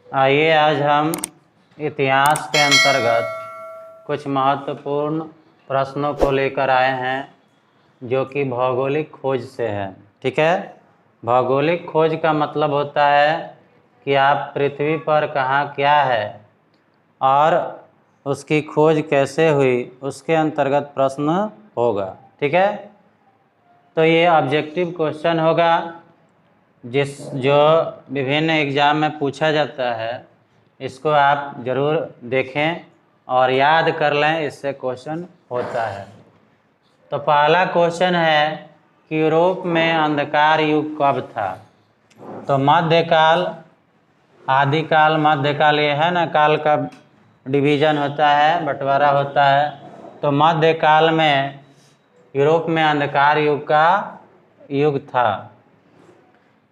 आइए आज हम इतिहास के अंतर्गत कुछ महत्वपूर्ण प्रश्नों को लेकर आए हैं जो कि भौगोलिक खोज से है। ठीक है, भौगोलिक खोज का मतलब होता है कि आप पृथ्वी पर कहाँ क्या है और उसकी खोज कैसे हुई, उसके अंतर्गत प्रश्न होगा। ठीक है, तो ये ऑब्जेक्टिव क्वेश्चन होगा जो विभिन्न एग्जाम में पूछा जाता है। इसको आप ज़रूर देखें और याद कर लें, इससे क्वेश्चन होता है। तो पहला क्वेश्चन है कि यूरोप में अंधकार युग कब था? तो मध्यकाल, आदिकाल, मध्यकाल, ये है ना, काल का डिवीजन होता है, बंटवारा होता है। तो मध्यकाल में यूरोप में अंधकार युग का युग था।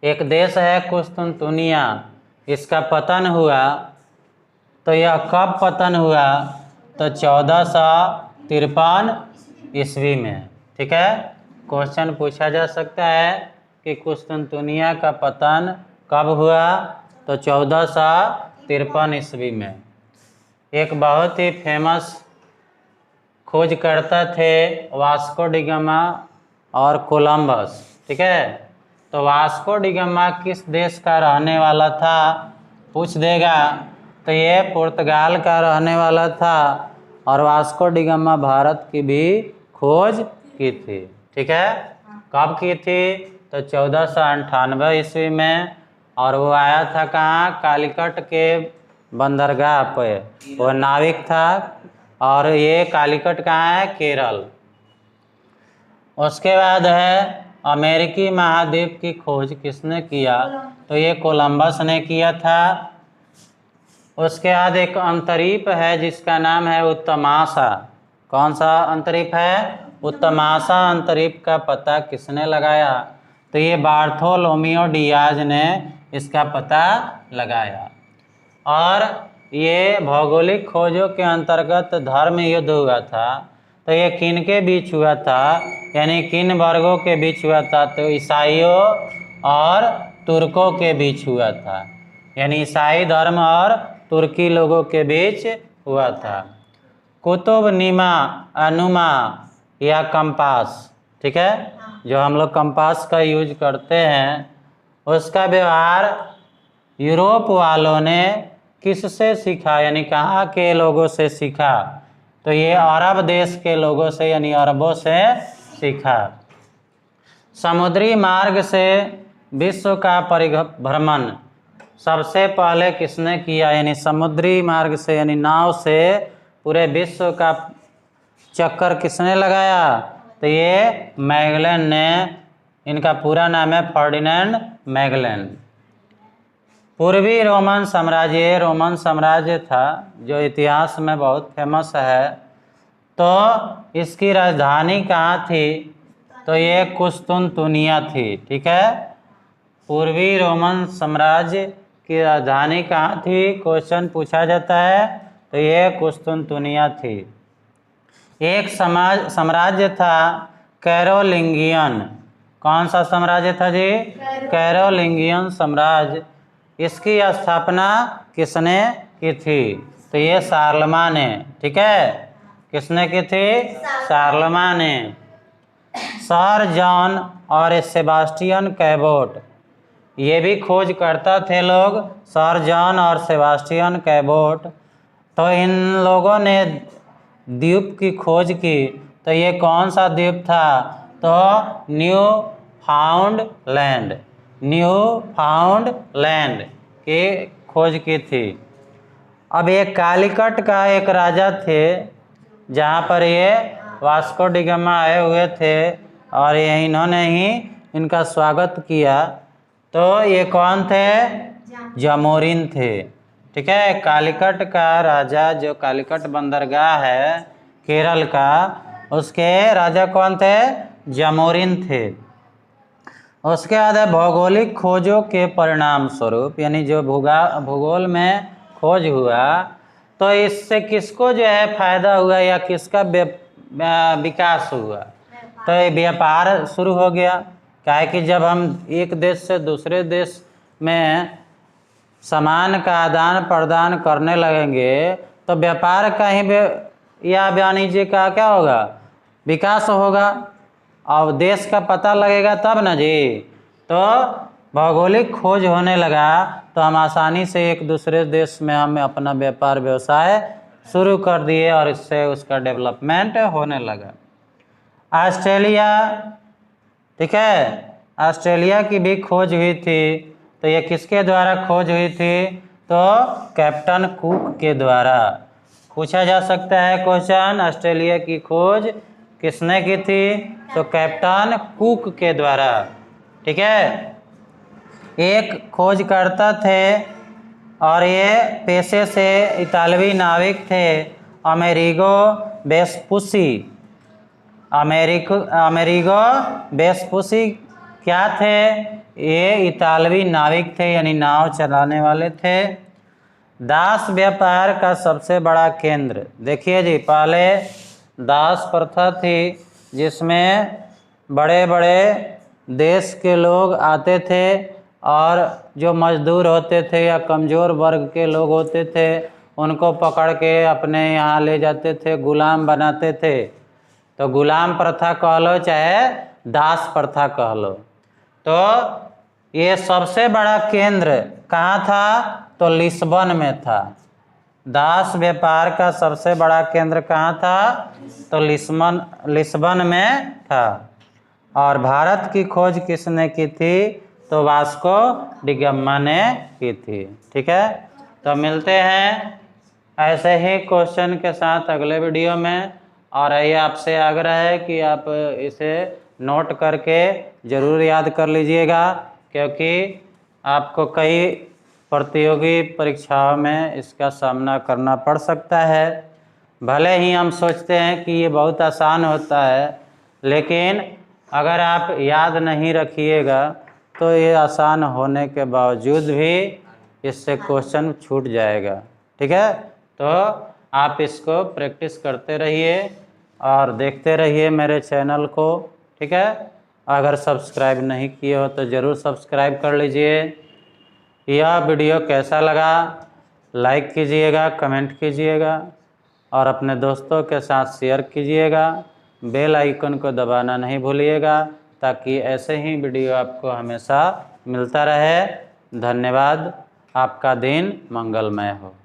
एक देश है कुस्तुनतुनिया, इसका पतन हुआ। तो यह कब पतन हुआ? तो 1453 ईस्वी में। ठीक है, क्वेश्चन पूछा जा सकता है कि कुस्तुनतुनिया का पतन कब हुआ? तो 1453 ईस्वी में। एक बहुत ही फेमस खोजकर्ता थे वास्को डी गामा और कोलंबस। ठीक है, तो वास्को डी गामा किस देश का रहने वाला था पूछ देगा। तो ये पुर्तगाल का रहने वाला था और वास्को डी गामा भारत की भी खोज की थी। ठीक है, कब की थी? तो 1498 ईस्वी में। और वो आया था कहाँ? कालीकट के बंदरगाह पे, वो नाविक था। और ये कालीकट कहाँ है? केरल। उसके बाद है अमेरिकी महाद्वीप की खोज किसने किया? तो ये कोलंबस ने किया था। उसके बाद एक अंतरीप है जिसका नाम है उत्तमाशा। कौन सा अंतरीप है? उत्तमाशा अंतरीप का पता किसने लगाया? तो ये बार्थोलोमियो डियाज ने इसका पता लगाया। और ये भौगोलिक खोजों के अंतर्गत धर्म युद्ध हुआ था। तो ये किन के बीच हुआ था, यानी किन वर्गों के बीच हुआ था? तो ईसाइयों और तुर्कों के बीच हुआ था, यानी ईसाई धर्म और तुर्की लोगों के बीच हुआ था। कुतुब नीमा अनुमा या कंपास, ठीक है, जो हम लोग कंपास का यूज करते हैं, उसका व्यवहार यूरोप वालों ने किससे सीखा, यानी कहाँ के लोगों से सीखा? तो ये अरब देश के लोगों से, यानी अरबों से सीखा। समुद्री मार्ग से विश्व का परिभ्रमण सबसे पहले किसने किया? यानी समुद्री मार्ग से, यानी नाव से पूरे विश्व का चक्कर किसने लगाया? तो ये मैगलन ने। इनका पूरा नाम है फर्डिनेंड मैगलन। पूर्वी रोमन साम्राज्य, रोमन साम्राज्य था जो इतिहास में बहुत फेमस है। तो इसकी राजधानी कहाँ थी? तो ये कुस्तुनतुनिया थी। ठीक है, पूर्वी रोमन साम्राज्य की राजधानी कहाँ थी? क्वेश्चन पूछा जाता है। तो ये कुस्तुनतुनिया थी। एक साम्राज्य था कैरोलिंगियन। कौन सा साम्राज्य था जी? कैरोलिंगियन साम्राज्य। इसकी स्थापना किसने की थी? तो ये शार्लमा ने। ठीक है, किसने की थी? शार्लमा ने। सर जॉन और सेबास्टियन कैबोट, ये भी खोज करता थे लोग, सर जॉन और सेबास्टियन कैबोट। तो इन लोगों ने द्वीप की खोज की। तो ये कौन सा द्वीप था? तो new found land, new found land की खोज की थी। अब ये कालीकट का एक राजा थे जहाँ पर ये वास्को डी गामा आए हुए थे और ये इन्होंने ही इनका स्वागत किया। तो ये कौन थे? जामोरिन थे। ठीक है, कालीकट का राजा, जो कालीकट बंदरगाह है केरल का, उसके राजा कौन थे? जामोरिन थे। उसके बाद है भौगोलिक खोजों के परिणाम स्वरूप, यानी जो भूगोल में खोज हुआ, तो इससे किसको जो है फायदा हुआ या किसका विकास हुआ? तो ये व्यापार शुरू हो गया। क्या है कि जब हम एक देश से दूसरे देश में सामान का आदान प्रदान करने लगेंगे तो व्यापार का ही या वाणिज्य का क्या होगा, विकास होगा। और देश का पता लगेगा तब ना जी। तो भौगोलिक खोज होने लगा तो हम आसानी से एक दूसरे देश में हम अपना व्यापार व्यवसाय शुरू कर दिए और इससे उसका डेवलपमेंट होने लगा। ऑस्ट्रेलिया, ठीक है, ऑस्ट्रेलिया की भी खोज हुई थी। तो ये किसके द्वारा खोज हुई थी, तो कैप्टन कुक के द्वारा। पूछा जा सकता है क्वेश्चन, ऑस्ट्रेलिया की खोज किसने की थी, तो कैप्टन कुक के द्वारा। ठीक है, एक खोजकर्ता थे और ये पेशे से इतालवी नाविक थे, अमेरिगो वेस्पुसी। अमेरिगो वेस्पुसी क्या थे, ये इतालवी नाविक थे, यानी नाव चलाने वाले थे। दास व्यापार का सबसे बड़ा केंद्र, देखिए जी, पहले दास प्रथा थी जिसमें बड़े बड़े देश के लोग आते थे और जो मजदूर होते थे या कमज़ोर वर्ग के लोग होते थे उनको पकड़ के अपने यहाँ ले जाते थे, गुलाम बनाते थे। तो गुलाम प्रथा कह लो चाहे दास प्रथा कह लो। तो ये सबसे बड़ा केंद्र कहाँ था, तो लिस्बन में था। दास व्यापार का सबसे बड़ा केंद्र कहाँ था, तो लिस्बन में था। और भारत की खोज किसने की थी, तो वास्को डी गामा ने की थी। ठीक है, तो मिलते हैं ऐसे ही क्वेश्चन के साथ अगले वीडियो में। और ये आपसे आग्रह है कि आप इसे नोट करके ज़रूर याद कर लीजिएगा, क्योंकि आपको कई प्रतियोगी परीक्षाओं में इसका सामना करना पड़ सकता है। भले ही हम सोचते हैं कि ये बहुत आसान होता है, लेकिन अगर आप याद नहीं रखिएगा तो ये आसान होने के बावजूद भी इससे क्वेश्चन छूट जाएगा। ठीक है, तो आप इसको प्रैक्टिस करते रहिए और देखते रहिए मेरे चैनल को। ठीक है, अगर सब्सक्राइब नहीं किए हो तो ज़रूर सब्सक्राइब कर लीजिए। यह वीडियो कैसा लगा लाइक कीजिएगा, कमेंट कीजिएगा और अपने दोस्तों के साथ शेयर कीजिएगा। बेल आइकन को दबाना नहीं भूलिएगा ताकि ऐसे ही वीडियो आपको हमेशा मिलता रहे। धन्यवाद, आपका दिन मंगलमय हो।